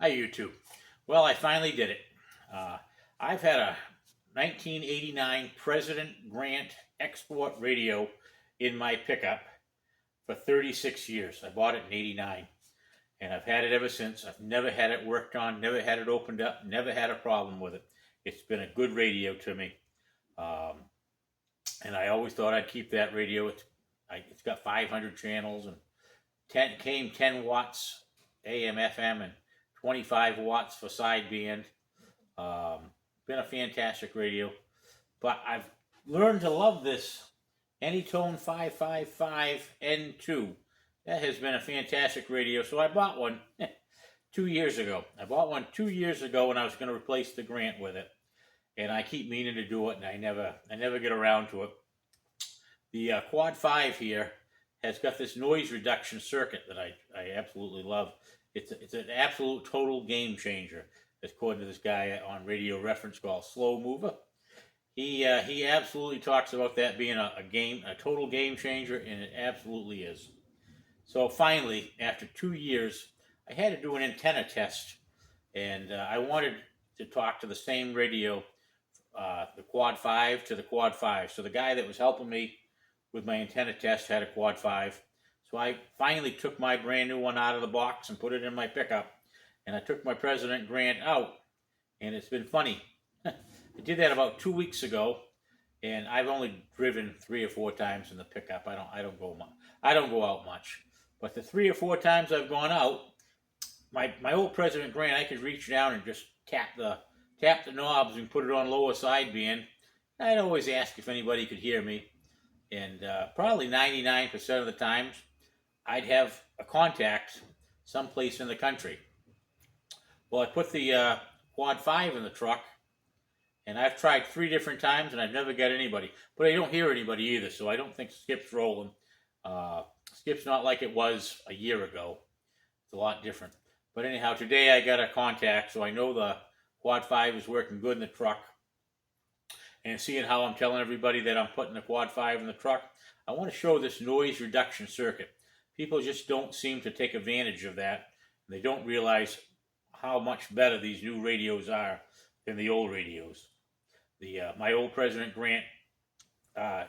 Hi, YouTube. Well, I finally did it. I've had a 1989 President Grant export radio in my pickup for 36 years. I bought it in '89, and I've had it ever since. I've never had it worked on, never had it opened up, never had a problem with it. It's been a good radio to me, and I always thought I'd keep that radio. It's got 500 channels and 10 watts AM, FM, and 25 watts for sideband. Been a fantastic radio, but I've learned to love this Anytone 555N2. That has been a fantastic radio. So I bought one 2 years ago. I bought one 2 years ago when I was going to replace the Grant with it, and I keep meaning to do it, and I never get around to it. The Quad 5 here has got this noise reduction circuit that I absolutely love. It's an absolute total game changer, according to this guy on Radio Reference called Slow Mover. He absolutely talks about that being a total game changer, and it absolutely is. So finally, after 2 years, I had to do an antenna test, and I wanted to talk to the same radio, the Quad 5 to the Quad 5. So the guy that was helping me with my antenna test had a Quad 5. So I finally took my brand new one out of the box and put it in my pickup. And I took my President Grant out. And it's been funny. I did that about 2 weeks ago. And I've only driven 3 or 4 times in the pickup. I don't go out much. But the 3 or 4 times I've gone out, my old President Grant, I could reach down and just tap the knobs and put it on lower sideband. I'd always ask if anybody could hear me. And probably 99% of the times, I'd have a contact someplace in the country. Well, I put the Quad 5 in the truck, and I've tried 3 different times, and I've never got anybody. But I don't hear anybody either, so I don't think Skip's rolling. Skip's not like it was a year ago. It's a lot different. But anyhow, today I got a contact, so I know the Quad 5 is working good in the truck. And seeing how I'm telling everybody that I'm putting the Quad 5 in the truck, I want to show this noise reduction circuit. People just don't seem to take advantage of that. They don't realize how much better these new radios are than the old radios. My old President Grant, so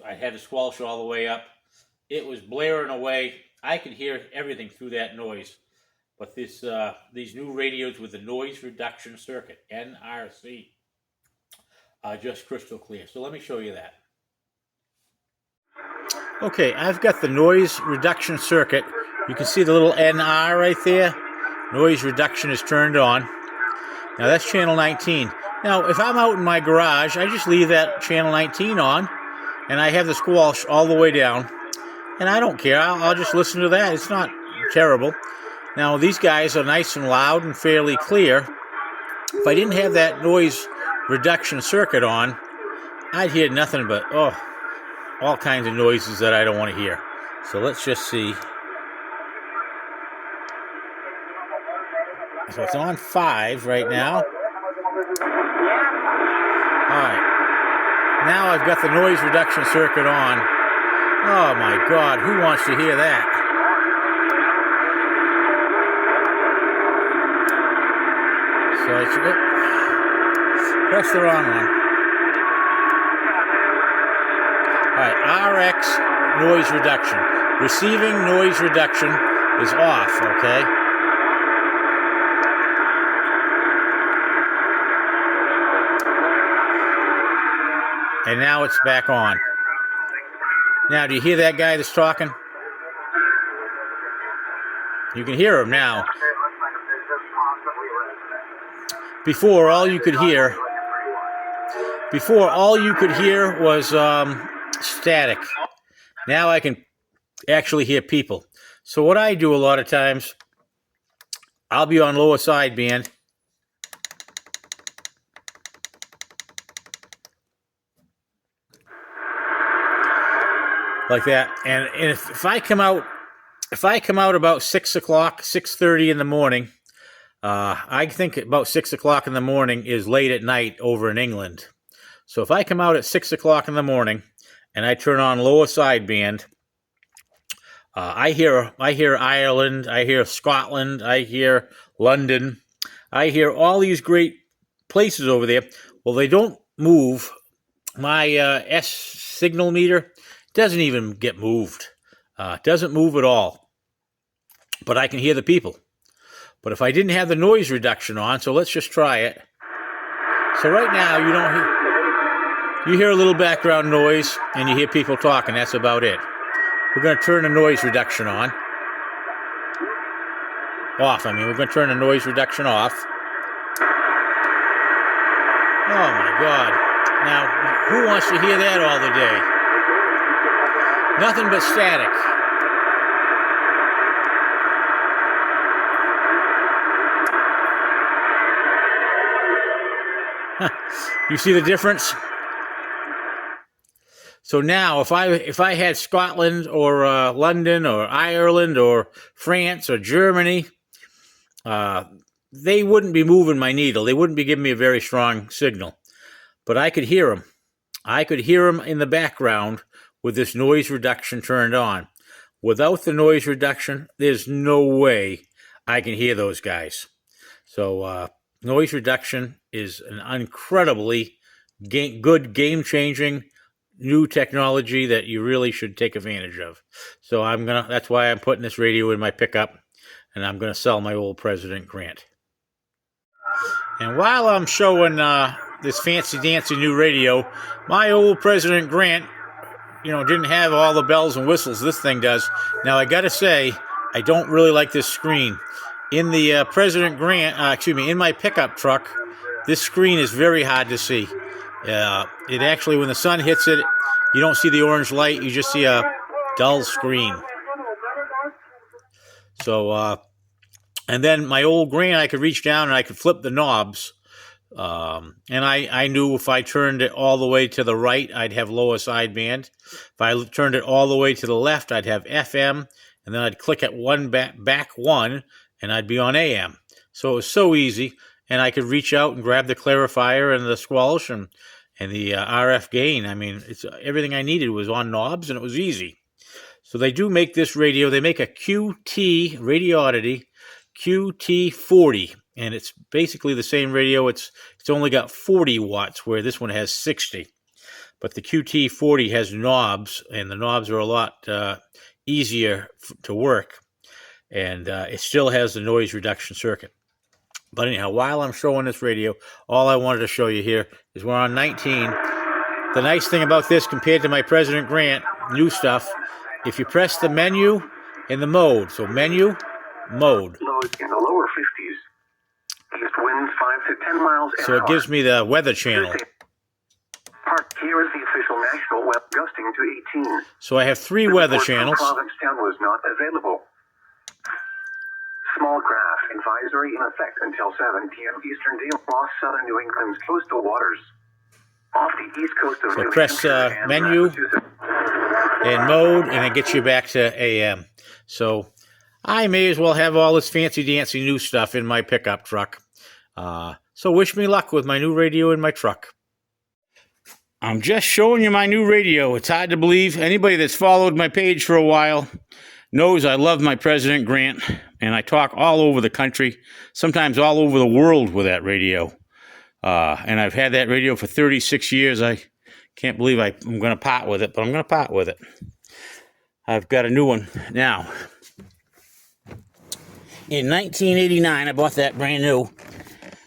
I had the squelch all the way up. It was blaring away. I could hear everything through that noise. But these new radios with the noise reduction circuit, NRC, are just crystal clear. So let me show you that. Okay, I've got the noise reduction circuit. You can see the little NR right there. Noise reduction is turned on. Now that's channel 19. Now if I'm out in my garage, I just leave that channel 19 on, and I have the squelch all the way down. And I don't care. I'll just listen to that. It's not terrible. Now these guys are nice and loud and fairly clear. If I didn't have that noise reduction circuit on, I'd hear nothing but all kinds of noises that I don't want to hear. So let's just see. So it's on 5 right now. Alright. Now I've got the noise reduction circuit on. Oh my God, who wants to hear that? So I should press the wrong one. Alright, RX noise reduction. Receiving noise reduction is off, okay? And now it's back on. Now, do you hear that guy that's talking? You can hear him now. Before, all you could hear was static. Now I can actually hear people. So what I do a lot of times, I'll be on lower sideband. Like that. And if I come out about 6 o'clock, 6:30 in the morning, I think about 6 o'clock in the morning is late at night over in England. So if I come out at 6 o'clock in the morning and I turn on lower sideband, I hear Ireland, I hear Scotland, I hear London, I hear all these great places over there. Well, they don't move. My S signal meter doesn't even get moved. Doesn't move at all. But I can hear the people. But if I didn't have the noise reduction on, so let's just try it. So right now you don't hear, you hear a little background noise and you hear people talking. That's about it. We're going to turn the noise reduction on. Off, I mean. We're going to turn the noise reduction off. Oh my God. Now, who wants to hear that all the day? Nothing but static. You see the difference? So now, if I had Scotland or London or Ireland or France or Germany, they wouldn't be moving my needle. They wouldn't be giving me a very strong signal. But I could hear them. I could hear them in the background with this noise reduction turned on. Without the noise reduction, there's no way I can hear those guys. So noise reduction is an incredibly good game-changing new technology that you really should take advantage of. So that's why I'm putting this radio in my pickup, and I'm gonna sell my old President Grant. And while I'm showing this fancy dancy new radio, my old President Grant, didn't have all the bells and whistles this thing does. Now I gotta say, I don't really like this screen. In the President Grant, in my pickup truck, this screen is very hard to see. It actually, when the sun hits it, you don't see the orange light, you just see a dull screen. So, and then my old Grant, I could reach down and I could flip the knobs. And I knew if I turned it all the way to the right, I'd have lower sideband. If I turned it all the way to the left, I'd have FM, and then I'd click at back one, and I'd be on AM. So it was so easy, and I could reach out and grab the clarifier and the squelch and the RF gain. I mean, everything I needed was on knobs, and it was easy. So they do make this radio. They make a QT, Radioddity QT-60. And it's basically the same radio. It's only got 40 watts, where this one has 60. But the QT-60 has knobs, and the knobs are a lot easier to work. And it still has the noise reduction circuit. But anyhow, while I'm showing this radio, all I wanted to show you here is we're on 19. The nice thing about this, compared to my President Grant, new stuff, if you press the menu and the mode, so menu, mode. Lows in the lower 50s. East winds 5 to 10 miles an hour. So it gives me the weather channel. Here is the official national weather, gusting to 18. So I have 3 weather channels. Provincetown was not available. Small craft advisory in effect until 7 p.m. Eastern Day across southern New England's coastal waters. Off the east coast of New press menu and mode, and it gets you back to AM. So I may as well have all this fancy dancy new stuff in my pickup truck. So wish me luck with my new radio in my truck. I'm just showing you my new radio. It's hard to believe. Anybody that's followed my page for a while knows I love my President Grant, and I talk all over the country, sometimes all over the world with that radio. And I've had that radio for 36 years. I can't believe I'm going to part with it, but I'm going to part with it. I've got a new one now. In 1989, I bought that brand new.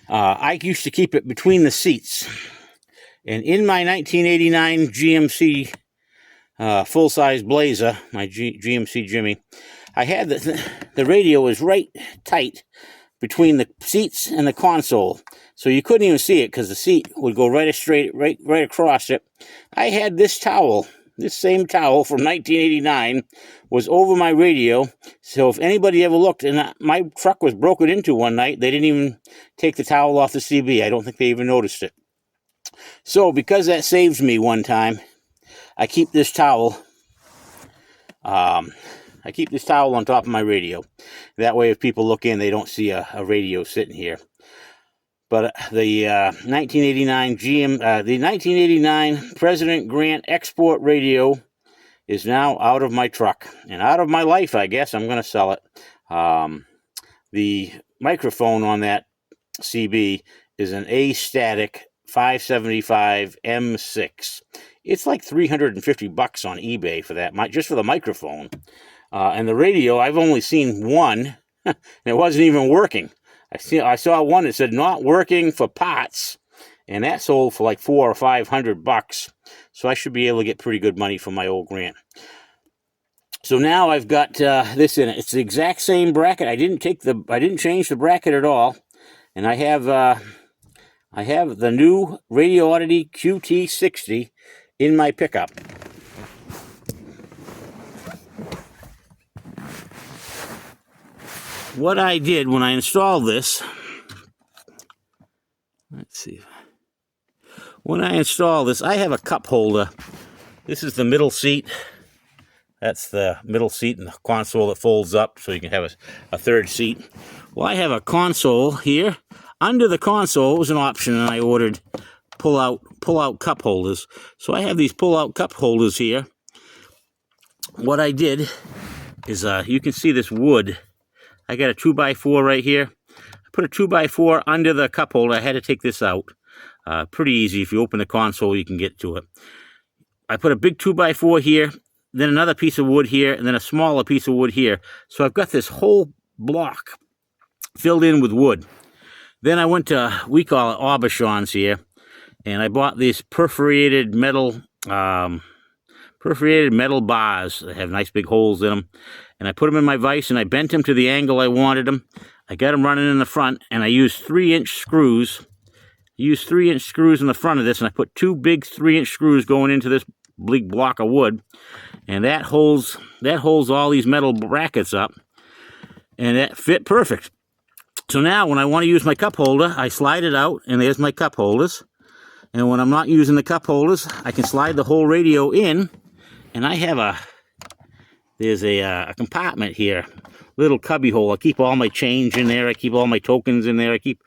I used to keep it between the seats. And in my 1989 GMC full-size Blazer, my GMC Jimmy, I had the radio was right tight between the seats and the console. So you couldn't even see it because the seat would go right across it. I had this towel. This same towel from 1989 was over my radio. So if anybody ever looked, and my truck was broken into one night, they didn't even take the towel off the CB. I don't think they even noticed it. So because that saved me one time, I keep this towel. I keep this towel on top of my radio. That way, if people look in, they don't see a radio sitting here. But the 1989 the 1989 President Grant Export Radio is now out of my truck and out of my life. I guess I'm going to sell it. The microphone on that CB is an A-Static 575 M6. It's like $350 on eBay for that, just for the microphone. And the radio, I've only seen one, and it wasn't even working. I saw one that said not working for pots, and that sold for like $400 or $500. So I should be able to get pretty good money for my old Grant. So now I've got this in it. It's the exact same bracket. I didn't change the bracket at all, and I have the new Radioddity QT-60 in my pickup. What I did when I installed this, let's see. When I install this, I have a cup holder. This is the middle seat. That's the middle seat and the console that folds up so you can have a third seat. Well, I have a console here. Under the console was an option, and I ordered pull-out cup holders. So I have these pull-out cup holders here. What I did is, you can see this wood. I got a 2x4 right here. I put a 2x4 under the cup holder. I had to take this out. Pretty easy. If you open the console, you can get to it. I put a big 2x4 here, then another piece of wood here, and then a smaller piece of wood here. So I've got this whole block filled in with wood. Then I went to, we call it Aubuchon's here, and I bought these perforated metal bars that have nice big holes in them. And I put them in my vise, and I bent them to the angle I wanted them. I got them running in the front, and I used 3-inch screws. I used 3-inch screws in the front of this, and I put 2 big 3-inch screws going into this big block of wood. And that holds all these metal brackets up, and that fit perfect. So now when I want to use my cup holder, I slide it out, and there's my cup holders. And when I'm not using the cup holders, I can slide the whole radio in, and I have there's a compartment here, little cubby hole. I keep all my change in there. I keep all my tokens in there. I keep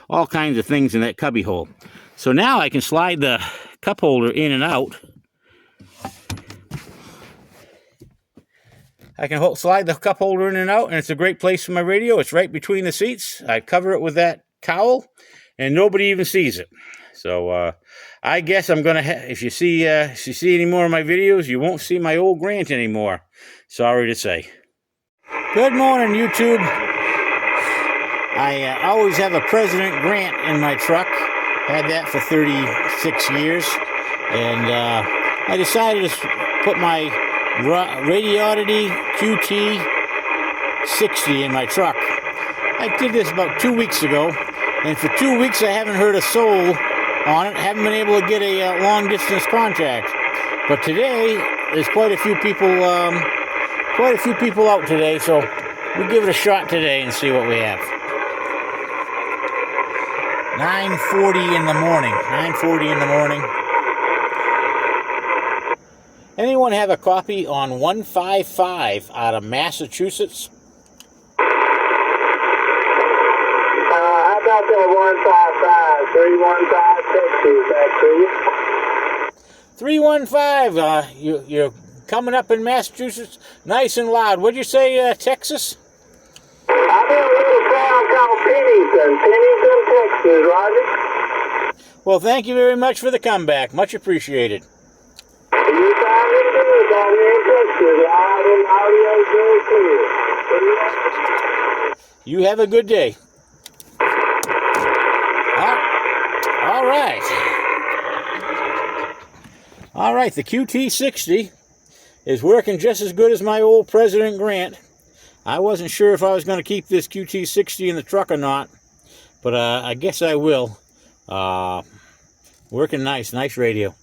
all kinds of things in that cubby hole. So now I can slide the cup holder in and out. I can slide the cup holder in and out, and it's a great place for my radio. It's right between the seats. I cover it with that cowl, and nobody even sees it. So I guess I'm gonna. If you see any more of my videos, you won't see my old Grant anymore. Sorry to say. Good morning, YouTube. I always have a President Grant in my truck. Had that for 36 years, and I decided to put my Radioddity QT-60 in my truck. I did this about 2 weeks ago, and for 2 weeks I haven't heard a soul on it. Haven't been able to get a long-distance contact. But today, there's quite a few people out today, so we'll give it a shot today and see what we have. 9:40 in the morning. 9:40 in the morning. Anyone have a copy on 155 out of Massachusetts? How about that 155, 315 Texas, back to you? 315, you're coming up in Massachusetts nice and loud. What'd you say, Texas? I'm in a little town called Pennington, Texas, Roger. Well, thank you very much for the comeback. Much appreciated. You found me good down here in Texas, loud and audio very clear. You have a good day. All right. All right, the QT-60 is working just as good as my old President Grant. I wasn't sure if I was going to keep this QT-60 in the truck or not, but I guess I will. Working nice radio.